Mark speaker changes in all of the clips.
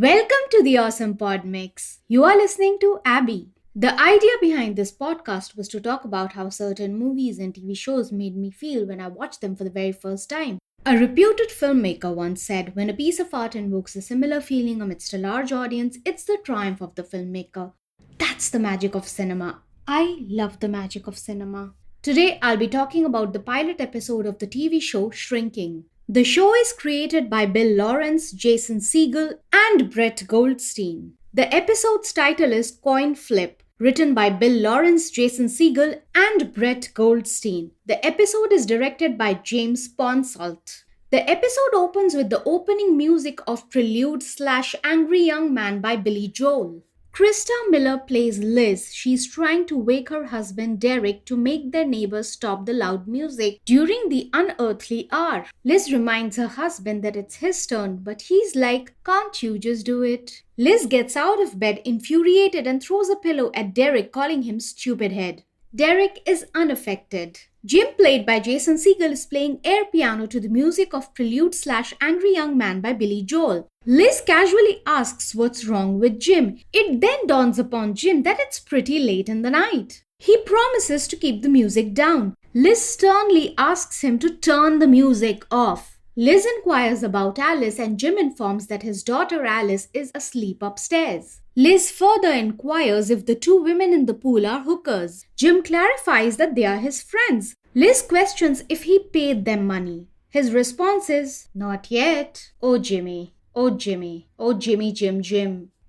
Speaker 1: Welcome to the Awesome Pod Mix. You are listening to Abby. The idea behind this podcast was to talk about how certain movies and TV shows made me feel when I watched them for the very first time. A reputed filmmaker once said, when a piece of art invokes a similar feeling amidst a large audience, it's the triumph of the filmmaker. That's the magic of cinema. I love the magic of cinema. Today, I'll be talking about the pilot episode of the TV show Shrinking. The show is created by Bill Lawrence, Jason Segel, and Brett Goldstein. The episode's title is Coin Flip, written by Bill Lawrence, Jason Segel, and Brett Goldstein. The episode is directed by James Ponsoldt. The episode opens with the opening music of Prelude/Angry Young Man by Billy Joel. Krista Miller plays Liz. She's trying to wake her husband Derek to make their neighbors stop the loud music during the unearthly hour. Liz reminds her husband that it's his turn, but he's like, "Can't you just do it?" Liz gets out of bed infuriated and throws a pillow at Derek, calling him stupid head. Derek is unaffected. Jim, played by Jason Segel, is playing air piano to the music of Prelude/Angry Young Man by Billy Joel. Liz casually asks what's wrong with Jim. It then dawns upon Jim that it's pretty late in the night. He promises to keep the music down. Liz sternly asks him to turn the music off. Liz inquires about Alice and Jim informs that his daughter Alice is asleep upstairs. Liz further inquires if the two women in the pool are hookers. Jim clarifies that they are his friends. Liz questions if he paid them money. His response is, "Not yet." "Oh Jimmy, oh Jimmy, oh Jimmy, Jim.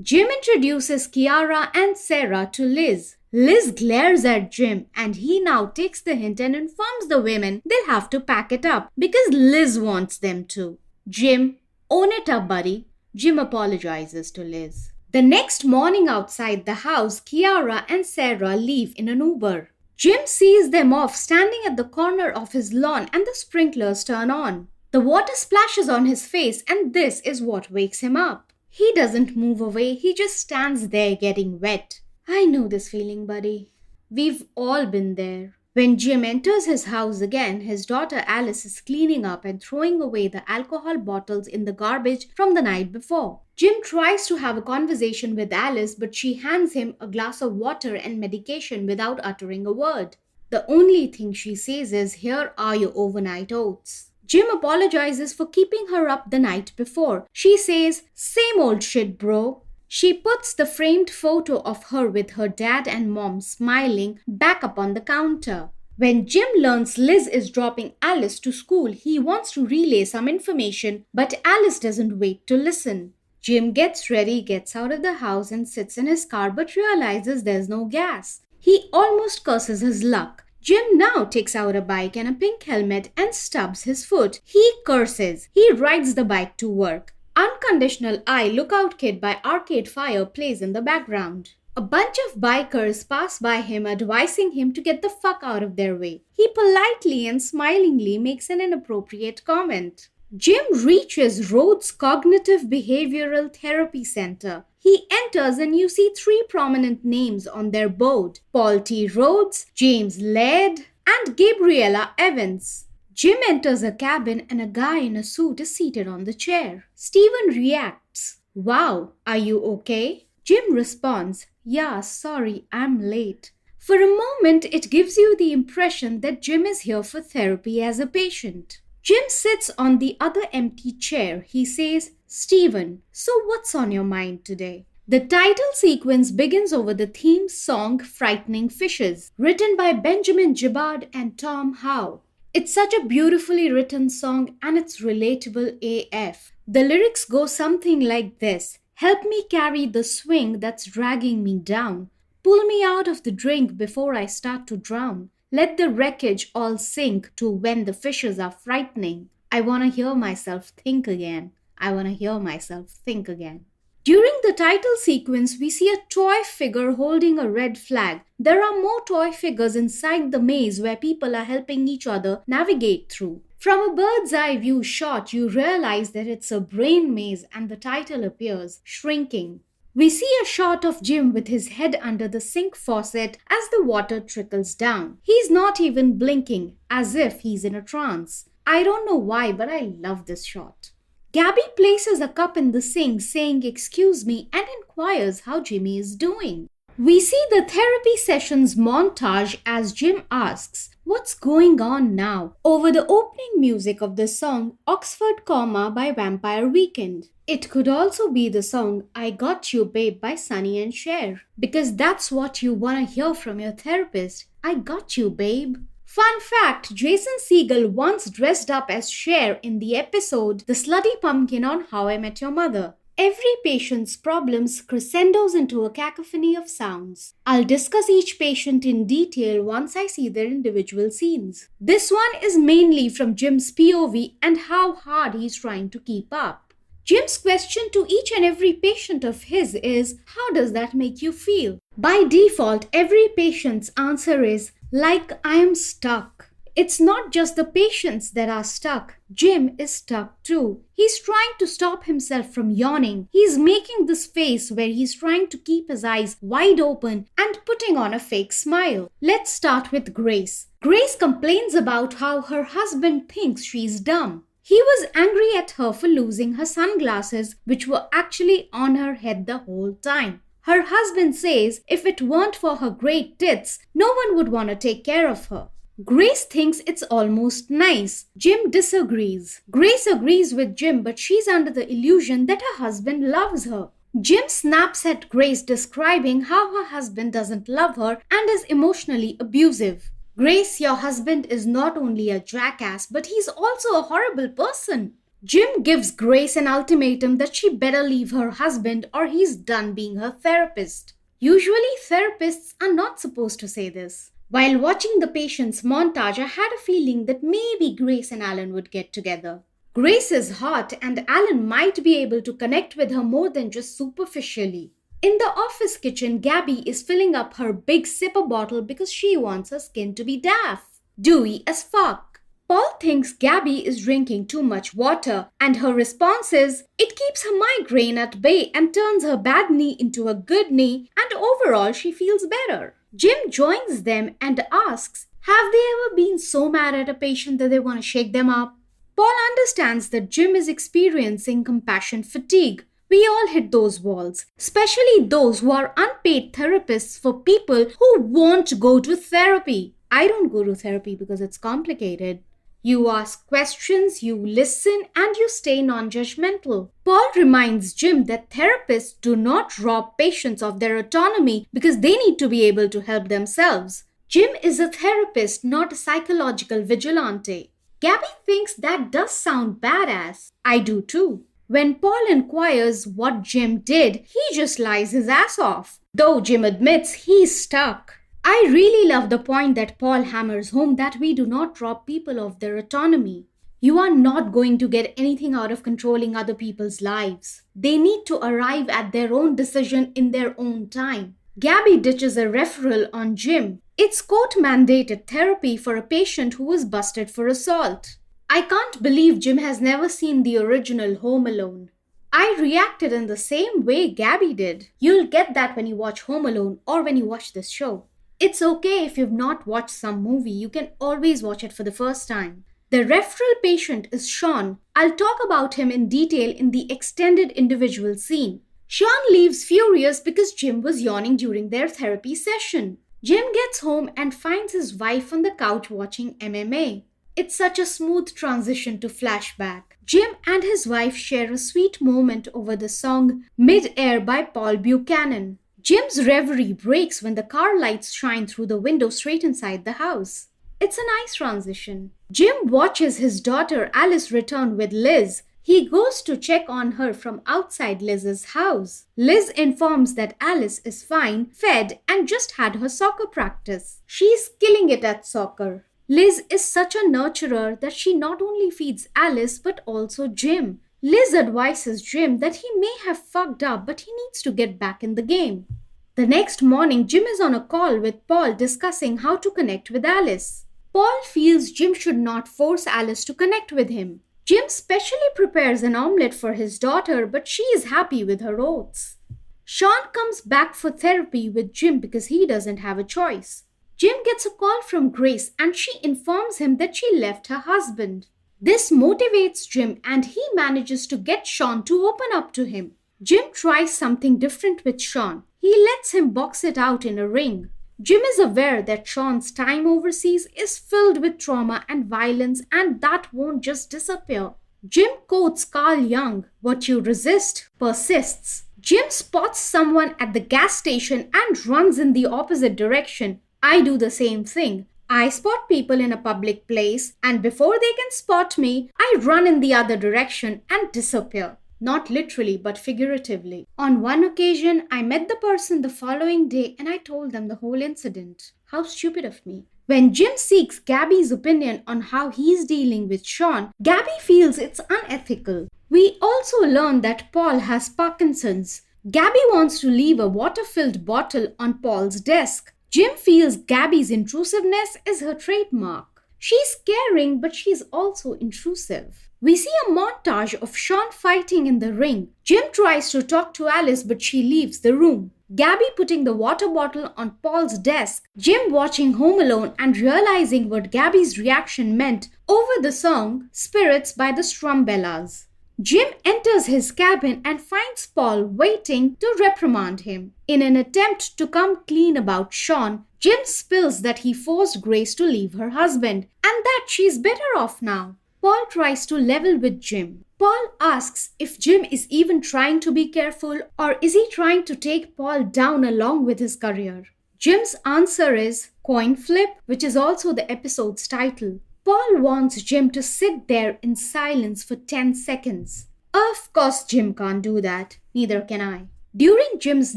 Speaker 1: Jim introduces Kiara and Sarah to Liz. Liz glares at Jim and he now takes the hint and informs the women they'll have to pack it up because Liz wants them to. "Jim, own it up, buddy." Jim apologizes to Liz. The next morning outside the house, Kiara and Sarah leave in an Uber. Jim sees them off standing at the corner of his lawn and the sprinklers turn on. The water splashes on his face and this is what wakes him up. He doesn't move away, he just stands there getting wet. I know this feeling, buddy. We've all been there. When Jim enters his house again, his daughter Alice is cleaning up and throwing away the alcohol bottles in the garbage from the night before. Jim tries to have a conversation with Alice, but she hands him a glass of water and medication without uttering a word. The only thing she says is, "Here are your overnight oats." Jim apologizes for keeping her up the night before. She says, "Same old shit, bro." She puts the framed photo of her with her dad and mom smiling back up on the counter. When Jim learns Liz is dropping Alice to school, he wants to relay some information, but Alice doesn't wait to listen. Jim gets ready, gets out of the house and sits in his car but realizes there's no gas. He almost curses his luck. Jim now takes out a bike and a pink helmet and stubs his foot. He curses. He rides the bike to work. Unconditional I Look Out Kid by Arcade Fire plays in the background. A bunch of bikers pass by him advising him to get the fuck out of their way. He politely and smilingly makes an inappropriate comment. Jim reaches Rhodes Cognitive Behavioral Therapy Center. He enters and you see three prominent names on their board: Paul T. Rhodes, James Laird, and Gabriella Evans. Jim enters a cabin and a guy in a suit is seated on the chair. Steven reacts, "Wow, are you okay?" Jim responds, "Yeah, sorry, I'm late." For a moment, it gives you the impression that Jim is here for therapy as a patient. Jim sits on the other empty chair. He says, "Steven, so what's on your mind today?" The title sequence begins over the theme song Frightening Fishes, written by Benjamin Gibbard and Tom Howe. It's such a beautifully written song and it's relatable AF. The lyrics go something like this: "Help me carry the swing that's dragging me down. Pull me out of the drink before I start to drown. Let the wreckage all sink to when the fishes are frightening. I want to hear myself think again. I want to hear myself think again." During the title sequence, we see a toy figure holding a red flag. There are more toy figures inside the maze where people are helping each other navigate through. From a bird's eye view shot, you realize that it's a brain maze and the title appears, Shrinking. We see a shot of Jim with his head under the sink faucet as the water trickles down. He's not even blinking, as if he's in a trance. I don't know why, but I love this shot. Gabby places a cup in the sink saying excuse me and inquires how Jimmy is doing. We see the therapy sessions montage as Jim asks, "What's going on now?" over the opening music of the song Oxford Comma by Vampire Weekend. It could also be the song I Got You Babe by Sonny and Cher, because that's what you want to hear from your therapist. I got you, babe. Fun fact, Jason Segel once dressed up as Cher in the episode The Slutty Pumpkin on How I Met Your Mother. Every patient's problems crescendos into a cacophony of sounds. I'll discuss each patient in detail once I see their individual scenes. This one is mainly from Jim's POV and how hard he's trying to keep up. Jim's question to each and every patient of his is, how does that make you feel? By default, every patient's answer is, like I am stuck. It's not just the patients that are stuck. Jim is stuck too. He's trying to stop himself from yawning. He's making this face where he's trying to keep his eyes wide open and putting on a fake smile. Let's start with Grace. Grace complains about how her husband thinks she's dumb. He was angry at her for losing her sunglasses, which were actually on her head the whole time. Her husband says if it weren't for her great tits, no one would want to take care of her. Grace thinks it's almost nice. Jim disagrees. Grace agrees with Jim, but she's under the illusion that her husband loves her. Jim snaps at Grace, describing how her husband doesn't love her and is emotionally abusive. Grace, your husband is not only a jackass, but he's also a horrible person. Jim gives Grace an ultimatum that she better leave her husband or he's done being her therapist. Usually, therapists are not supposed to say this. While watching the patient's montage, I had a feeling that maybe Grace and Alan would get together. Grace is hot and Alan might be able to connect with her more than just superficially. In the office kitchen, Gabby is filling up her big sipper bottle because she wants her skin to be daff. Dewy as fuck. Paul thinks Gabby is drinking too much water and her response is, it keeps her migraine at bay and turns her bad knee into a good knee and overall she feels better. Jim joins them and asks, have they ever been so mad at a patient that they want to shake them up? Paul understands that Jim is experiencing compassion fatigue. We all hit those walls, especially those who are unpaid therapists for people who won't go to therapy. I don't go to therapy because it's complicated. You ask questions, you listen, and you stay non-judgmental. Paul reminds Jim that therapists do not rob patients of their autonomy because they need to be able to help themselves. Jim is a therapist, not a psychological vigilante. Gabby thinks that does sound badass. I do too. When Paul inquires what Jim did, he just lies his ass off. Though Jim admits he's stuck. I really love the point that Paul hammers home that we do not rob people of their autonomy. You are not going to get anything out of controlling other people's lives. They need to arrive at their own decision in their own time. Gabby ditches a referral on Jim. It's court-mandated therapy for a patient who was busted for assault. I can't believe Jim has never seen the original Home Alone. I reacted in the same way Gabby did. You'll get that when you watch Home Alone or when you watch this show. It's okay if you've not watched some movie, you can always watch it for the first time. The referral patient is Sean. I'll talk about him in detail in the extended individual scene. Sean leaves furious because Jim was yawning during their therapy session. Jim gets home and finds his wife on the couch watching MMA. It's such a smooth transition to Flashback. Jim and his wife share a sweet moment over the song Mid-Air by Paul Buchanan. Jim's reverie breaks when the car lights shine through the window straight inside the house. It's a nice transition. Jim watches his daughter Alice return with Liz. He goes to check on her from outside Liz's house. Liz informs that Alice is fine, fed, and just had her soccer practice. She's killing it at soccer. Liz is such a nurturer that she not only feeds Alice but also Jim. Liz advises Jim that he may have fucked up but he needs to get back in the game. The next morning, Jim is on a call with Paul discussing how to connect with Alice. Paul feels Jim should not force Alice to connect with him. Jim specially prepares an omelette for his daughter, but she is happy with her oats. Sean comes back for therapy with Jim because he doesn't have a choice. Jim gets a call from Grace and she informs him that she left her husband. This motivates Jim and he manages to get Sean to open up to him. Jim tries something different with Sean. He lets him box it out in a ring. Jim is aware that Sean's time overseas is filled with trauma and violence and that won't just disappear. Jim quotes Carl Jung, "What you resist persists." Jim spots someone at the gas station and runs in the opposite direction. I do the same thing. I spot people in a public place and before they can spot me, I run in the other direction and disappear. Not literally, but figuratively. On one occasion, I met the person the following day and I told them the whole incident. How stupid of me. When Jim seeks Gabby's opinion on how he's dealing with Sean, Gabby feels it's unethical. We also learn that Paul has Parkinson's. Gabby wants to leave a water-filled bottle on Paul's desk. Jim feels Gabby's intrusiveness is her trademark. She's caring, but she's also intrusive. We see a montage of Sean fighting in the ring. Jim tries to talk to Alice, but she leaves the room. Gabby putting the water bottle on Paul's desk. Jim watching Home Alone and realizing what Gabby's reaction meant over the song Spirits by the Strumbellas. Jim enters his cabin and finds Paul waiting to reprimand him. In an attempt to come clean about Sean, Jim spills that he forced Grace to leave her husband and that she's better off now. Paul tries to level with Jim. Paul asks if Jim is even trying to be careful or is he trying to take Paul down along with his career. Jim's answer is coin flip, which is also the episode's title. Paul wants Jim to sit there in silence for 10 seconds. Of course Jim can't do that. Neither can I. During Jim's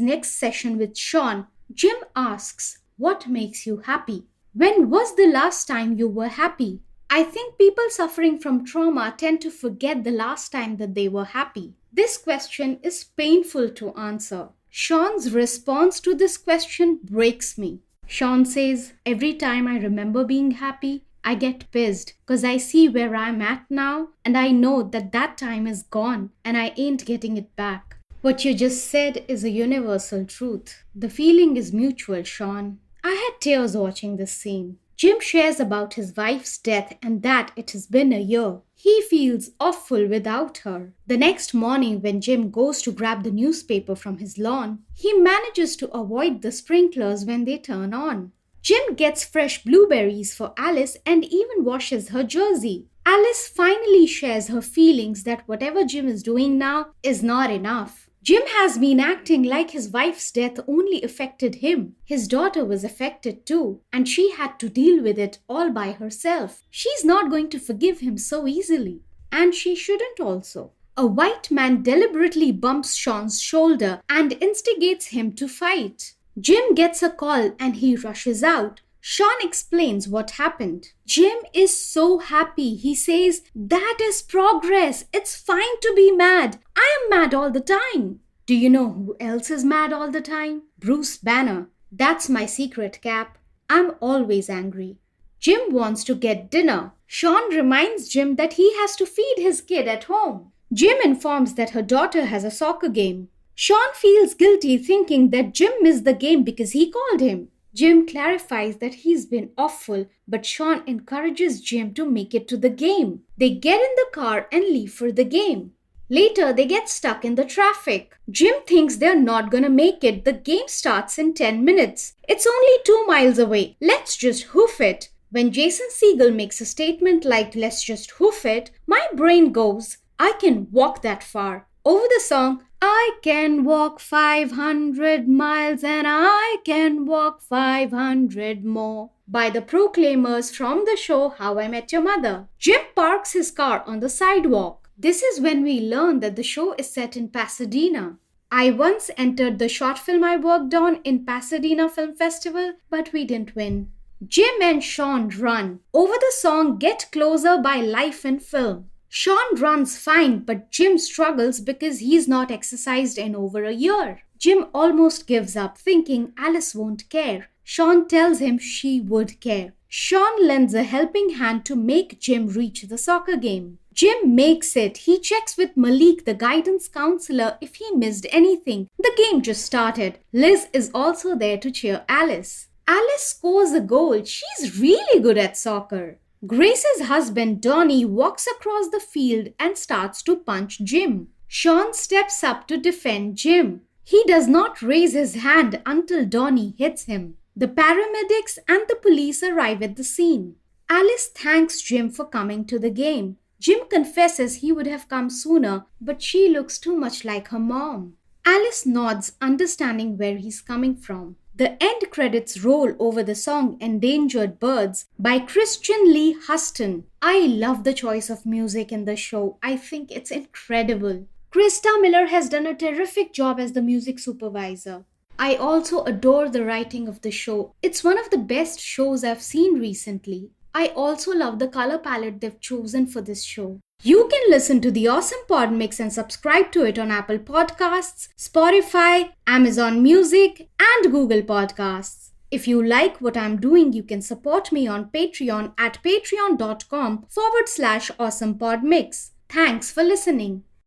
Speaker 1: next session with Sean, Jim asks, "What makes you happy? When was the last time you were happy?" I think people suffering from trauma tend to forget the last time that they were happy. This question is painful to answer. Sean's response to this question breaks me. Sean says, "Every time I remember being happy, I get pissed because I see where I'm at now and I know that that time is gone and I ain't getting it back." What you just said is a universal truth. The feeling is mutual, Sean. I had tears watching this scene. Jim shares about his wife's death and that it has been a year. He feels awful without her. The next morning when Jim goes to grab the newspaper from his lawn, he manages to avoid the sprinklers when they turn on. Jim gets fresh blueberries for Alice and even washes her jersey. Alice finally shares her feelings that whatever Jim is doing now is not enough. Jim has been acting like his wife's death only affected him. His daughter was affected too, and she had to deal with it all by herself. She's not going to forgive him so easily. And she shouldn't also. A white man deliberately bumps Sean's shoulder and instigates him to fight. Jim gets a call and he rushes out. Sean explains what happened. Jim is so happy. He says, "That is progress. It's fine to be mad. I am mad all the time." Do you know who else is mad all the time? Bruce Banner. That's my secret, Cap. I'm always angry. Jim wants to get dinner. Sean reminds Jim that he has to feed his kid at home. Jim informs that her daughter has a soccer game. Sean feels guilty thinking that Jim missed the game because he called him. Jim clarifies that he's been awful, but Sean encourages Jim to make it to the game. They get in the car and leave for the game. Later, they get stuck in the traffic. Jim thinks they're not gonna make it. The game starts in 10 minutes. It's only 2 miles away. Let's just hoof it. When Jason Segel makes a statement like "let's just hoof it," my brain goes, I can walk that far. Over the song, I can walk 500 miles and I can walk 500 more, by the Proclaimers from the show How I Met Your Mother. Jim parks his car on the sidewalk. This is when we learn that the show is set in Pasadena. I once entered the short film I worked on in Pasadena Film Festival, but we didn't win. Jim and Sean run. Over the song Get Closer by Life in Film. Sean runs fine, but Jim struggles because he's not exercised in over a year. Jim almost gives up, thinking Alice won't care. Sean tells him she would care. Sean lends a helping hand to make Jim reach the soccer game. Jim makes it. He checks with Malik, the guidance counselor, if he missed anything. The game just started. Liz is also there to cheer Alice. Alice scores a goal. She's really good at soccer. Grace's husband Donnie walks across the field and starts to punch Jim. Sean steps up to defend Jim. He does not raise his hand until Donnie hits him. The paramedics and the police arrive at the scene. Alice thanks Jim for coming to the game. Jim confesses he would have come sooner, but she looks too much like her mom. Alice nods, understanding where he's coming from. The end credits roll over the song Endangered Birds by Christian Lee Huston. I love the choice of music in the show. I think it's incredible. Krista Miller has done a terrific job as the music supervisor. I also adore the writing of the show. It's one of the best shows I've seen recently. I also love the color palette they've chosen for this show. You can listen to the Awesome Pod Mix and subscribe to it on Apple Podcasts, Spotify, Amazon Music, and Google Podcasts. If you like what I'm doing, you can support me on Patreon at patreon.com/awesomepodmix. Thanks for listening.